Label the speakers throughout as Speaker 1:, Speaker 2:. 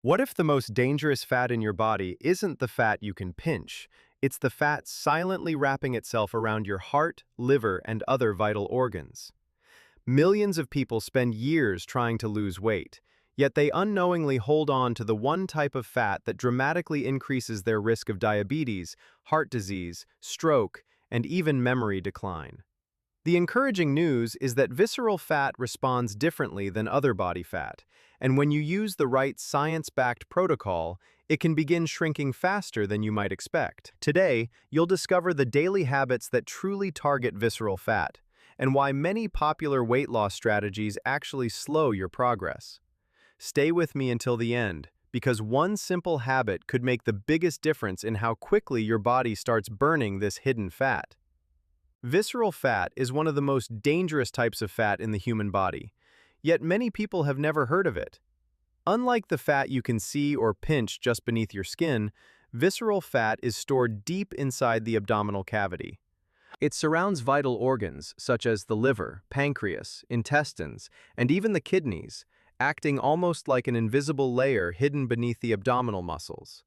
Speaker 1: What if the most dangerous fat in your body isn't the fat you can pinch? It's the fat silently wrapping itself around your heart, liver, and other vital organs. Millions of people spend years trying to lose weight, yet they unknowingly hold on to the one type of fat that dramatically increases their risk of diabetes, heart disease, stroke, and even memory decline. The encouraging news is that visceral fat responds differently than other body fat, and when you use the right science-backed protocol, it can begin shrinking faster than you might expect. Today, you'll discover the daily habits that truly target visceral fat, and why many popular weight loss strategies actually slow your progress. Stay with me until the end, because one simple habit could make the biggest difference in how quickly your body starts burning this hidden fat. Visceral fat is one of the most dangerous types of fat in the human body, yet many people have never heard of it. Unlike the fat you can see or pinch just beneath your skin, visceral fat is stored deep inside the abdominal cavity. It surrounds vital organs such as the liver, pancreas, intestines, and even the kidneys, acting almost like an invisible layer hidden beneath the abdominal muscles.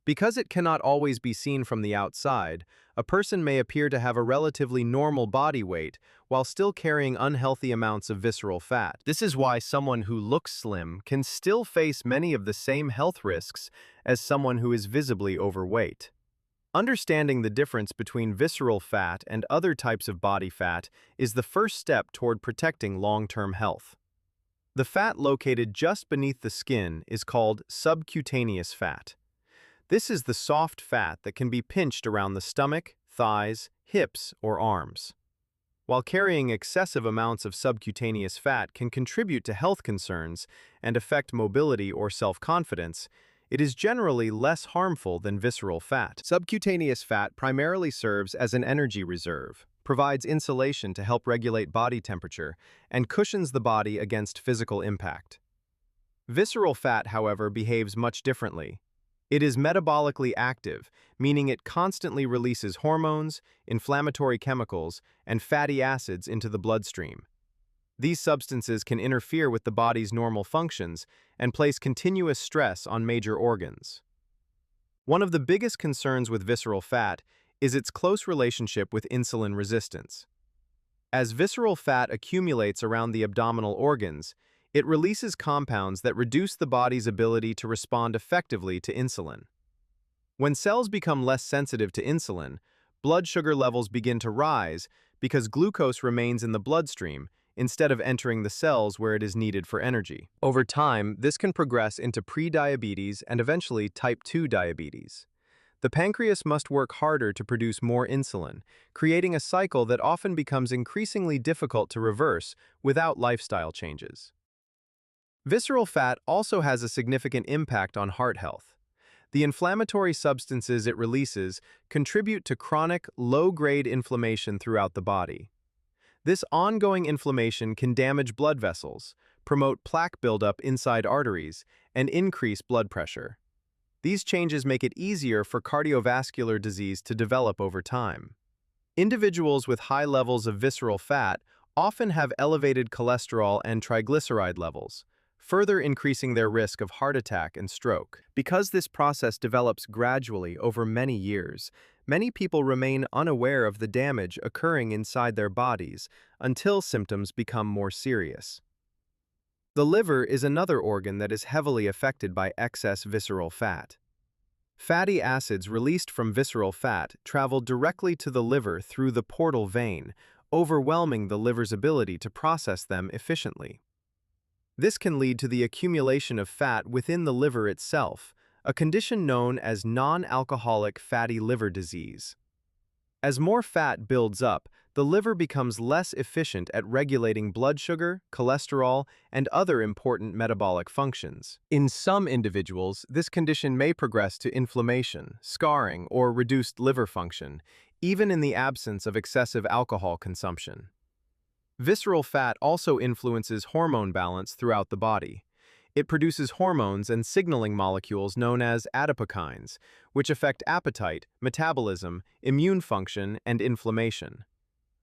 Speaker 1: Because it cannot always be seen from the outside, a person may appear to have a relatively normal body weight while still carrying unhealthy amounts of visceral fat. This is why someone who looks slim can still face many of the same health risks as someone who is visibly overweight. Understanding the difference between visceral fat and other types of body fat is the first step toward protecting long-term health. The fat located just beneath the skin is called subcutaneous fat. This is the soft fat that can be pinched around the stomach, thighs, hips, or arms. While carrying excessive amounts of subcutaneous fat can contribute to health concerns and affect mobility or self-confidence, it is generally less harmful than visceral fat. Subcutaneous fat primarily serves as an energy reserve, provides insulation to help regulate body temperature, and cushions the body against physical impact. Visceral fat, however, behaves much differently. It is metabolically active, meaning it constantly releases hormones, inflammatory chemicals, and fatty acids into the bloodstream. These substances can interfere with the body's normal functions and place continuous stress on major organs. One of the biggest concerns with visceral fat is its close relationship with insulin resistance. As visceral fat accumulates around the abdominal organs, it releases compounds that reduce the body's ability to respond effectively to insulin. When cells become less sensitive to insulin, blood sugar levels begin to rise because glucose remains in the bloodstream instead of entering the cells where it is needed for energy. Over time, this can progress into prediabetes and eventually type 2 diabetes. The pancreas must work harder to produce more insulin, creating a cycle that often becomes increasingly difficult to reverse without lifestyle changes. Visceral fat also has a significant impact on heart health. The inflammatory substances it releases contribute to chronic, low-grade inflammation throughout the body. This ongoing inflammation can damage blood vessels, promote plaque buildup inside arteries, and increase blood pressure. These changes make it easier for cardiovascular disease to develop over time. Individuals with high levels of visceral fat often have elevated cholesterol and triglyceride levels, further increasing their risk of heart attack and stroke. Because this process develops gradually over many years, many people remain unaware of the damage occurring inside their bodies until symptoms become more serious. The liver is another organ that is heavily affected by excess visceral fat. Fatty acids released from visceral fat travel directly to the liver through the portal vein, overwhelming the liver's ability to process them efficiently. This can lead to the accumulation of fat within the liver itself, a condition known as non-alcoholic fatty liver disease. As more fat builds up, the liver becomes less efficient at regulating blood sugar, cholesterol, and other important metabolic functions. In some individuals, this condition may progress to inflammation, scarring, or reduced liver function, even in the absence of excessive alcohol consumption. Visceral fat also influences hormone balance throughout the body. It produces hormones and signaling molecules known as adipokines, which affect appetite, metabolism, immune function, and inflammation.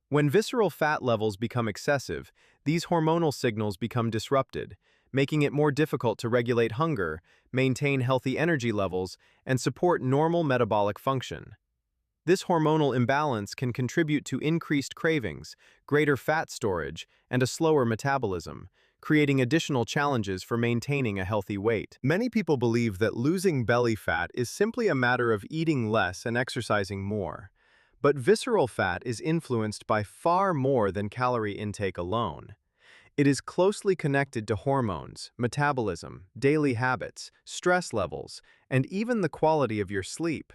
Speaker 1: When visceral fat levels become excessive, these hormonal signals become disrupted, making it more difficult to regulate hunger, maintain healthy energy levels, and support normal metabolic function. This hormonal imbalance can contribute to increased cravings, greater fat storage, and a slower metabolism, creating additional challenges for maintaining a healthy weight. Many people believe that losing belly fat is simply a matter of eating less and exercising more. But visceral fat is influenced by far more than calorie intake alone. It is closely connected to hormones, metabolism, daily habits, stress levels, and even the quality of your sleep.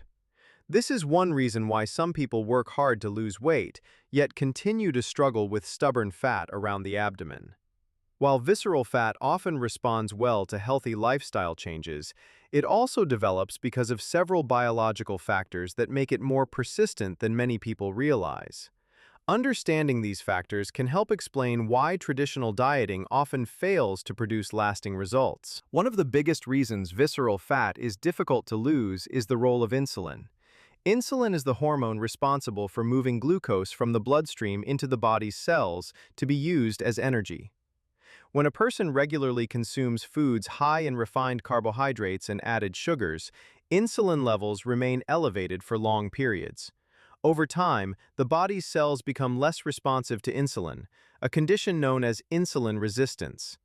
Speaker 1: This is one reason why some people work hard to lose weight, yet continue to struggle with stubborn fat around the abdomen. While visceral fat often responds well to healthy lifestyle changes, it also develops because of several biological factors that make it more persistent than many people realize. Understanding these factors can help explain why traditional dieting often fails to produce lasting results. One of the biggest reasons visceral fat is difficult to lose is the role of insulin. Insulin is the hormone responsible for moving glucose from the bloodstream into the body's cells to be used as energy. When a person regularly consumes foods high in refined carbohydrates and added sugars, insulin levels remain elevated for long periods. Over time, the body's cells become less responsive to insulin, a condition known as insulin resistance.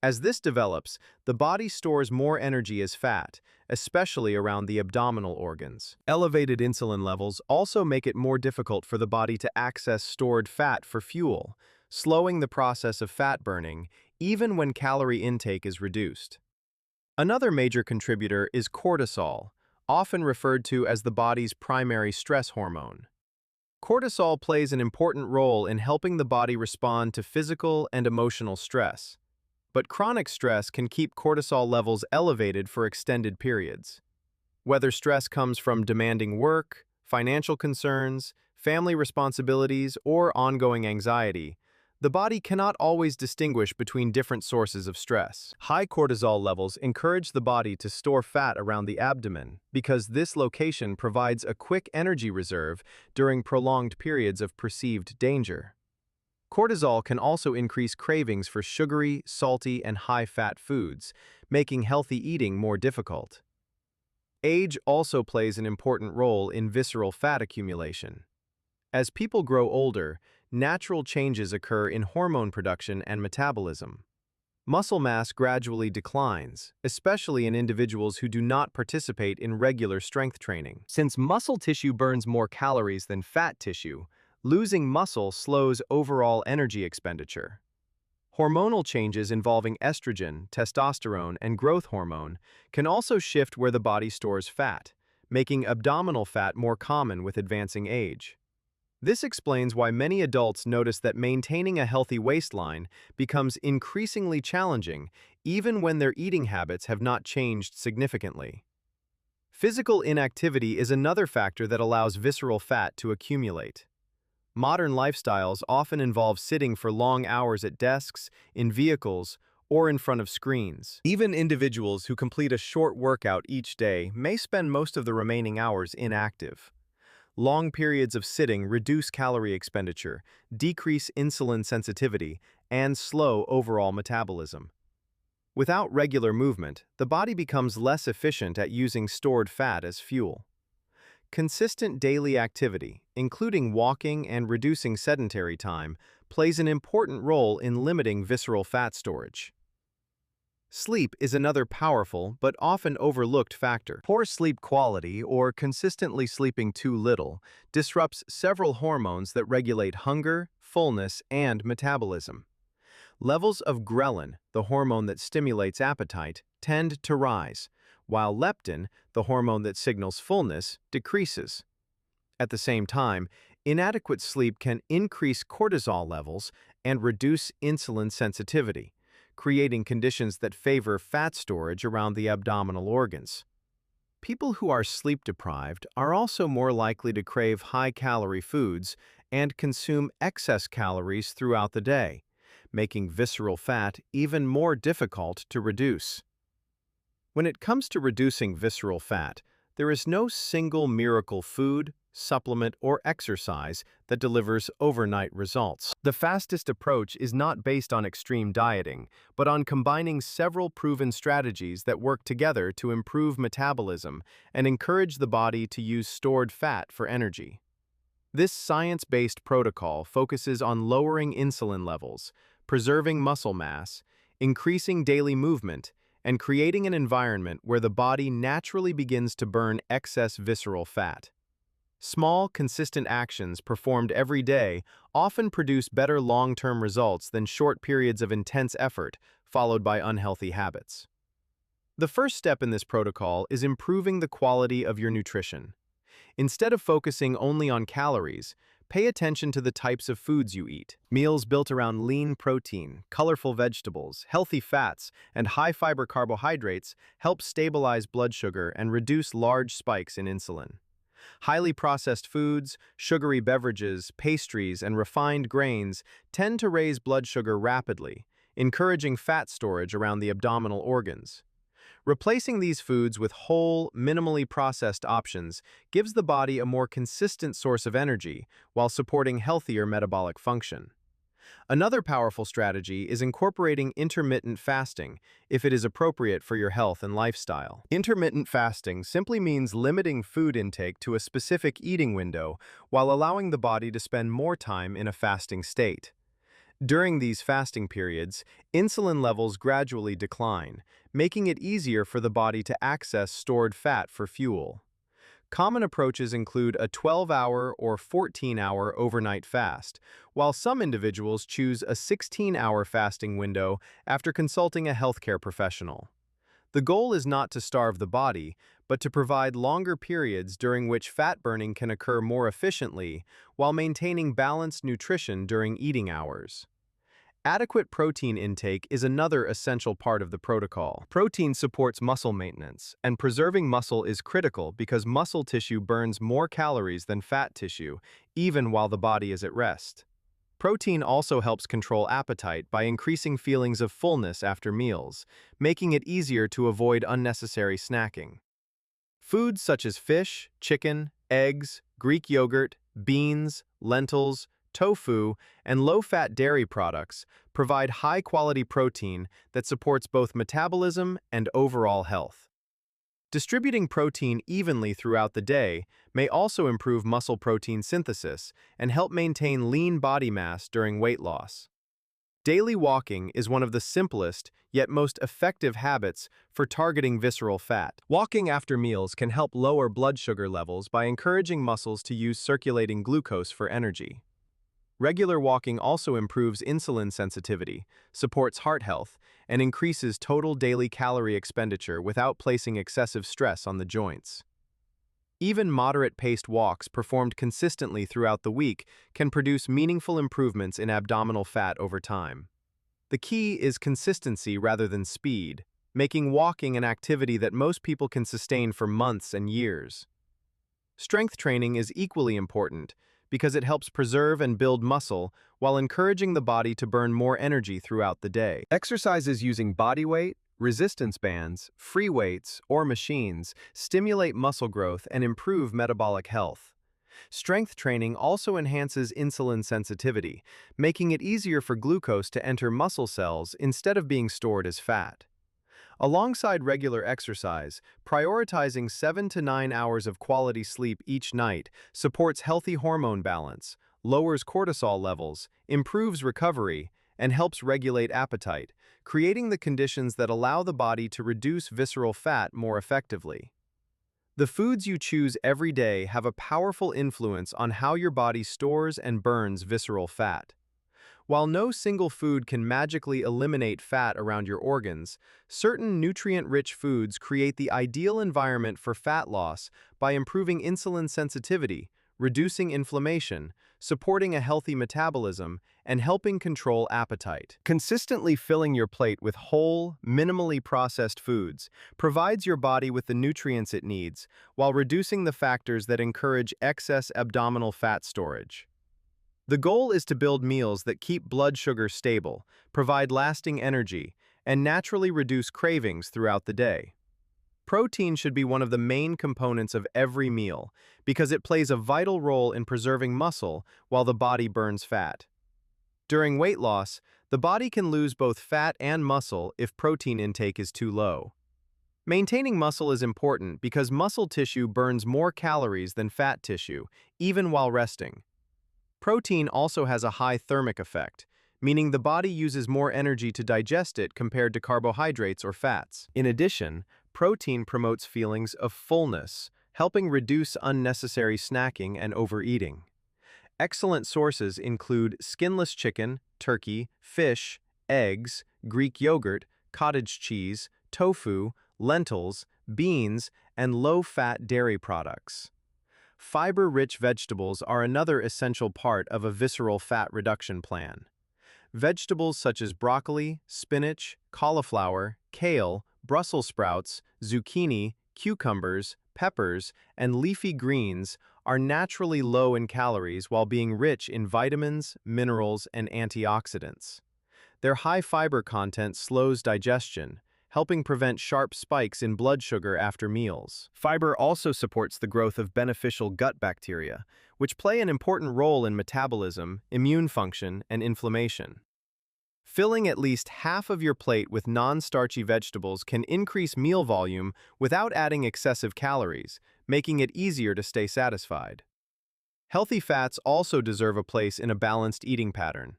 Speaker 1: As this develops, the body stores more energy as fat, especially around the abdominal organs. Elevated insulin levels also make it more difficult for the body to access stored fat for fuel, slowing the process of fat burning, even when calorie intake is reduced. Another major contributor is cortisol, often referred to as the body's primary stress hormone. Cortisol plays an important role in helping the body respond to physical and emotional stress. But chronic stress can keep cortisol levels elevated for extended periods. Whether stress comes from demanding work, financial concerns, family responsibilities, or ongoing anxiety, the body cannot always distinguish between different sources of stress. High cortisol levels encourage the body to store fat around the abdomen because this location provides a quick energy reserve during prolonged periods of perceived danger. Cortisol can also increase cravings for sugary, salty, and high-fat foods, making healthy eating more difficult. Age also plays an important role in visceral fat accumulation. As people grow older, natural changes occur in hormone production and metabolism. Muscle mass gradually declines, especially in individuals who do not participate in regular strength training. Since muscle tissue burns more calories than fat tissue, losing muscle slows overall energy expenditure. Hormonal changes involving estrogen, testosterone, and growth hormone can also shift where the body stores fat, making abdominal fat more common with advancing age. This explains why many adults notice that maintaining a healthy waistline becomes increasingly challenging even when their eating habits have not changed significantly. Physical inactivity is another factor that allows visceral fat to accumulate. Modern lifestyles often involve sitting for long hours at desks, in vehicles, or in front of screens. Even individuals who complete a short workout each day may spend most of the remaining hours inactive. Long periods of sitting reduce calorie expenditure, decrease insulin sensitivity, and slow overall metabolism. Without regular movement, the body becomes less efficient at using stored fat as fuel. Consistent daily activity, including walking and reducing sedentary time, plays an important role in limiting visceral fat storage. Sleep is another powerful but often overlooked factor. Poor sleep quality, or consistently sleeping too little, disrupts several hormones that regulate hunger, fullness, and metabolism. Levels of ghrelin, the hormone that stimulates appetite, tend to rise, while leptin, the hormone that signals fullness, decreases. At the same time, inadequate sleep can increase cortisol levels and reduce insulin sensitivity, creating conditions that favor fat storage around the abdominal organs. People who are sleep-deprived are also more likely to crave high-calorie foods and consume excess calories throughout the day, making visceral fat even more difficult to reduce. When it comes to reducing visceral fat, there is no single miracle food, supplement, or exercise that delivers overnight results. The fastest approach is not based on extreme dieting, but on combining several proven strategies that work together to improve metabolism and encourage the body to use stored fat for energy. This science-based protocol focuses on lowering insulin levels, preserving muscle mass, increasing daily movement, and creating an environment where the body naturally begins to burn excess visceral fat. Small, consistent actions performed every day often produce better long-term results than short periods of intense effort followed by unhealthy habits. The first step in this protocol is improving the quality of your nutrition. Instead of focusing only on calories, pay attention to the types of foods you eat. Meals built around lean protein, colorful vegetables, healthy fats, and high-fiber carbohydrates help stabilize blood sugar and reduce large spikes in insulin. Highly processed foods, sugary beverages, pastries, and refined grains tend to raise blood sugar rapidly, encouraging fat storage around the abdominal organs. Replacing these foods with whole, minimally processed options gives the body a more consistent source of energy while supporting healthier metabolic function. Another powerful strategy is incorporating intermittent fasting if it is appropriate for your health and lifestyle. Intermittent fasting simply means limiting food intake to a specific eating window while allowing the body to spend more time in a fasting state. During these fasting periods, insulin levels gradually decline, making it easier for the body to access stored fat for fuel. Common approaches include a 12-hour or 14-hour overnight fast, while some individuals choose a 16-hour fasting window after consulting a healthcare professional. The goal is not to starve the body, but to provide longer periods during which fat burning can occur more efficiently while maintaining balanced nutrition during eating hours. Adequate protein intake is another essential part of the protocol. Protein supports muscle maintenance, and preserving muscle is critical because muscle tissue burns more calories than fat tissue, even while the body is at rest. Protein also helps control appetite by increasing feelings of fullness after meals, making it easier to avoid unnecessary snacking. Foods such as fish, chicken, eggs, Greek yogurt, beans, lentils, tofu, and low-fat dairy products provide high-quality protein that supports both metabolism and overall health. Distributing protein evenly throughout the day may also improve muscle protein synthesis and help maintain lean body mass during weight loss. Daily walking is one of the simplest yet most effective habits for targeting visceral fat. Walking after meals can help lower blood sugar levels by encouraging muscles to use circulating glucose for energy. Regular walking also improves insulin sensitivity, supports heart health, and increases total daily calorie expenditure without placing excessive stress on the joints. Even moderate-paced walks performed consistently throughout the week can produce meaningful improvements in abdominal fat over time. The key is consistency rather than speed, making walking an activity that most people can sustain for months and years. Strength training is equally important because it helps preserve and build muscle while encouraging the body to burn more energy throughout the day. Exercises using body weight, resistance bands, free weights, or machines stimulate muscle growth and improve metabolic health. Strength training also enhances insulin sensitivity, making it easier for glucose to enter muscle cells instead of being stored as fat. Alongside regular exercise, prioritizing 7 to 9 hours of quality sleep each night supports healthy hormone balance, lowers cortisol levels, improves recovery, and helps regulate appetite, creating the conditions that allow the body to reduce visceral fat more effectively. The foods you choose every day have a powerful influence on how your body stores and burns visceral fat. While no single food can magically eliminate fat around your organs, certain nutrient-rich foods create the ideal environment for fat loss by improving insulin sensitivity, reducing inflammation, supporting a healthy metabolism, and helping control appetite. Consistently filling your plate with whole, minimally processed foods provides your body with the nutrients it needs, while reducing the factors that encourage excess abdominal fat storage. The goal is to build meals that keep blood sugar stable, provide lasting energy, and naturally reduce cravings throughout the day. Protein should be one of the main components of every meal because it plays a vital role in preserving muscle while the body burns fat. During weight loss, the body can lose both fat and muscle if protein intake is too low. Maintaining muscle is important because muscle tissue burns more calories than fat tissue, even while resting. Protein also has a high thermic effect, meaning the body uses more energy to digest it compared to carbohydrates or fats. In addition, protein promotes feelings of fullness, helping reduce unnecessary snacking and overeating. Excellent sources include skinless chicken, turkey, fish, eggs, Greek yogurt, cottage cheese, tofu, lentils, beans, and low-fat dairy products. Fiber-rich vegetables are another essential part of a visceral fat reduction plan. Vegetables such as broccoli, spinach, cauliflower, kale, Brussels sprouts, zucchini, cucumbers, peppers, and leafy greens are naturally low in calories while being rich in vitamins, minerals, and antioxidants. Their high fiber content slows digestion, helping prevent sharp spikes in blood sugar after meals. Fiber also supports the growth of beneficial gut bacteria, which play an important role in metabolism, immune function, and inflammation. Filling at least half of your plate with non-starchy vegetables can increase meal volume without adding excessive calories, making it easier to stay satisfied. Healthy fats also deserve a place in a balanced eating pattern.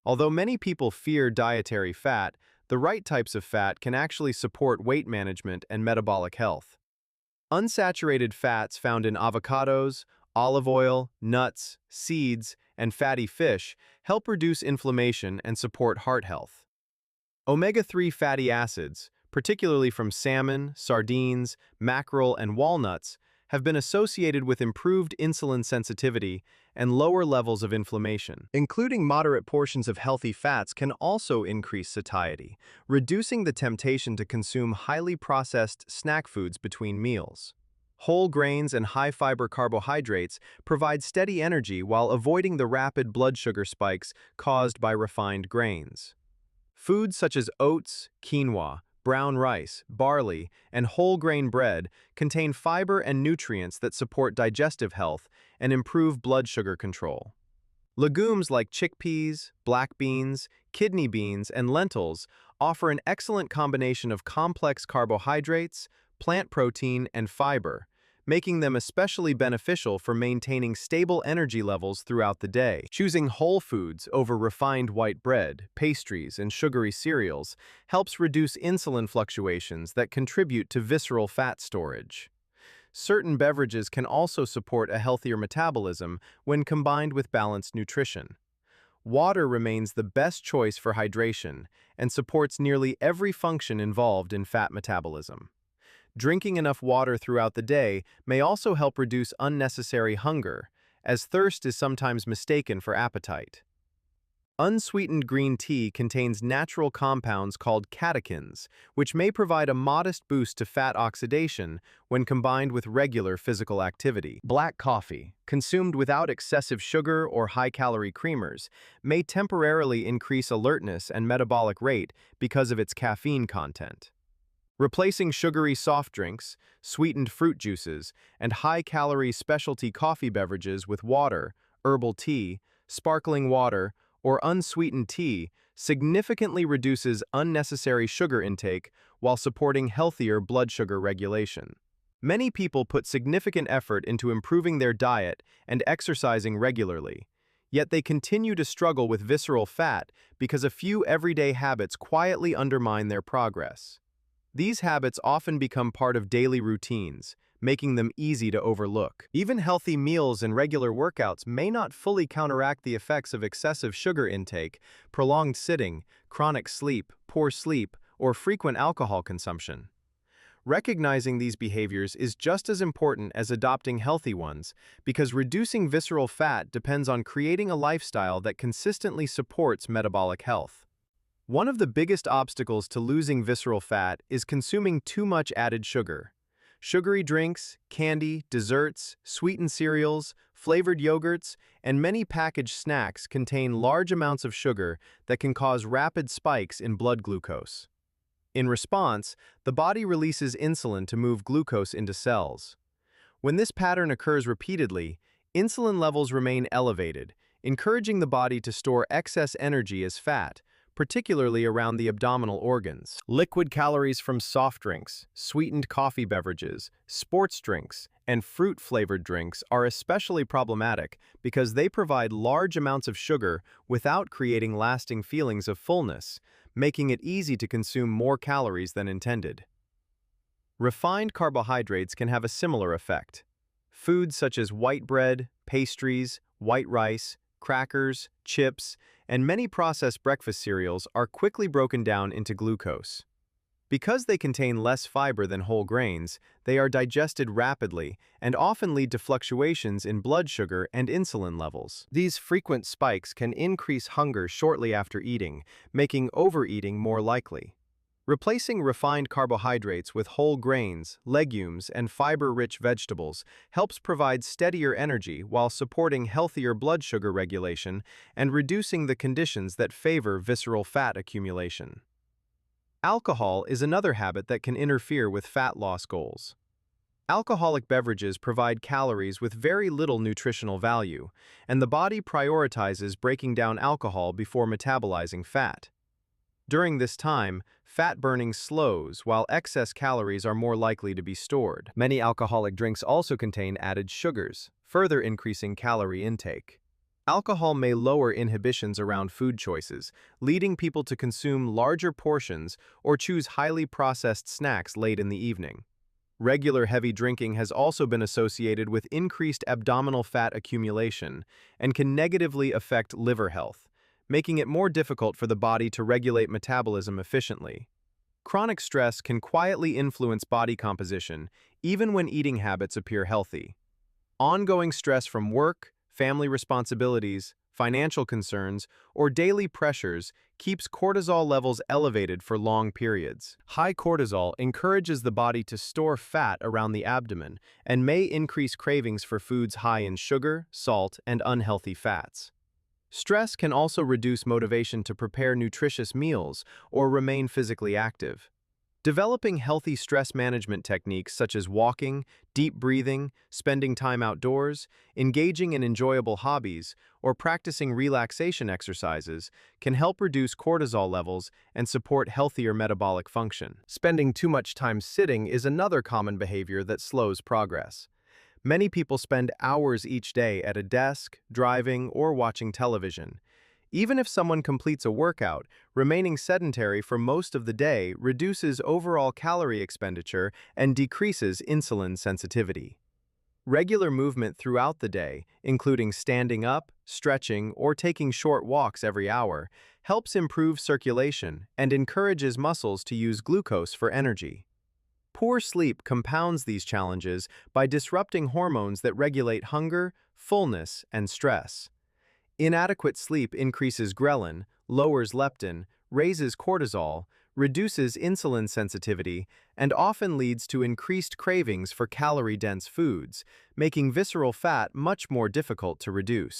Speaker 1: Although many people fear dietary fat, the right types of fat can actually support weight management and metabolic health. Unsaturated fats found in avocados, olive oil, nuts, seeds, and fatty fish help reduce inflammation and support heart health. Omega-3 fatty acids, particularly from salmon, sardines, mackerel, and walnuts, have been associated with improved insulin sensitivity and lower levels of inflammation. Including moderate portions of healthy fats can also increase satiety, reducing the temptation to consume highly processed snack foods between meals. Whole grains and high-fiber carbohydrates provide steady energy while avoiding the rapid blood sugar spikes caused by refined grains. Foods such as oats, quinoa, brown rice, barley, and whole grain bread contain fiber and nutrients that support digestive health and improve blood sugar control. Legumes like chickpeas, black beans, kidney beans, and lentils offer an excellent combination of complex carbohydrates, plant protein, and fiber, making them especially beneficial for maintaining stable energy levels throughout the day. Choosing whole foods over refined white bread, pastries, and sugary cereals helps reduce insulin fluctuations that contribute to visceral fat storage. Certain beverages can also support a healthier metabolism when combined with balanced nutrition. Water remains the best choice for hydration and supports nearly every function involved in fat metabolism. Drinking enough water throughout the day may also help reduce unnecessary hunger, as thirst is sometimes mistaken for appetite. Unsweetened green tea contains natural compounds called catechins, which may provide a modest boost to fat oxidation when combined with regular physical activity. Black coffee, consumed without excessive sugar or high-calorie creamers, may temporarily increase alertness and metabolic rate because of its caffeine content. Replacing sugary soft drinks, sweetened fruit juices, and high-calorie specialty coffee beverages with water, herbal tea, sparkling water, or unsweetened tea significantly reduces unnecessary sugar intake while supporting healthier blood sugar regulation. Many people put significant effort into improving their diet and exercising regularly, yet they continue to struggle with visceral fat because a few everyday habits quietly undermine their progress. These habits often become part of daily routines, making them easy to overlook. Even healthy meals and regular workouts may not fully counteract the effects of excessive sugar intake, prolonged sitting, chronic sleep, poor sleep, or frequent alcohol consumption. Recognizing these behaviors is just as important as adopting healthy ones, because reducing visceral fat depends on creating a lifestyle that consistently supports metabolic health. One of the biggest obstacles to losing visceral fat is consuming too much added sugar. Sugary drinks, candy, desserts, sweetened cereals, flavored yogurts, and many packaged snacks contain large amounts of sugar that can cause rapid spikes in blood glucose. In response, the body releases insulin to move glucose into cells. When this pattern occurs repeatedly, insulin levels remain elevated, encouraging the body to store excess energy as fat, particularly around the abdominal organs. Liquid calories from soft drinks, sweetened coffee beverages, sports drinks, and fruit-flavored drinks are especially problematic because they provide large amounts of sugar without creating lasting feelings of fullness, making it easy to consume more calories than intended. Refined carbohydrates can have a similar effect. Foods such as white bread, pastries, white rice, crackers, chips, and many processed breakfast cereals are quickly broken down into glucose. Because they contain less fiber than whole grains, they are digested rapidly and often lead to fluctuations in blood sugar and insulin levels. These frequent spikes can increase hunger shortly after eating, making overeating more likely. Replacing refined carbohydrates with whole grains, legumes, and fiber-rich vegetables helps provide steadier energy while supporting healthier blood sugar regulation and reducing the conditions that favor visceral fat accumulation. Alcohol is another habit that can interfere with fat loss goals. Alcoholic beverages provide calories with very little nutritional value, and the body prioritizes breaking down alcohol before metabolizing fat. During this time, fat burning slows while excess calories are more likely to be stored. Many alcoholic drinks also contain added sugars, further increasing calorie intake. Alcohol may lower inhibitions around food choices, leading people to consume larger portions or choose highly processed snacks late in the evening. Regular heavy drinking has also been associated with increased abdominal fat accumulation and can negatively affect liver health, making it more difficult for the body to regulate metabolism efficiently. Chronic stress can quietly influence body composition, even when eating habits appear healthy. Ongoing stress from work, family responsibilities, financial concerns, or daily pressures keeps cortisol levels elevated for long periods. High cortisol encourages the body to store fat around the abdomen and may increase cravings for foods high in sugar, salt, and unhealthy fats. Stress can also reduce motivation to prepare nutritious meals or remain physically active. Developing healthy stress management techniques such as walking, deep breathing, spending time outdoors, engaging in enjoyable hobbies, or practicing relaxation exercises can help reduce cortisol levels and support healthier metabolic function. Spending too much time sitting is another common behavior that slows progress. Many people spend hours each day at a desk, driving, or watching television. Even if someone completes a workout, remaining sedentary for most of the day reduces overall calorie expenditure and decreases insulin sensitivity. Regular movement throughout the day, including standing up, stretching, or taking short walks every hour, helps improve circulation and encourages muscles to use glucose for energy. Poor sleep compounds these challenges by disrupting hormones that regulate hunger, fullness, and stress. Inadequate sleep increases ghrelin, lowers leptin, raises cortisol, reduces insulin sensitivity, and often leads to increased cravings for calorie-dense foods, making visceral fat much more difficult to reduce.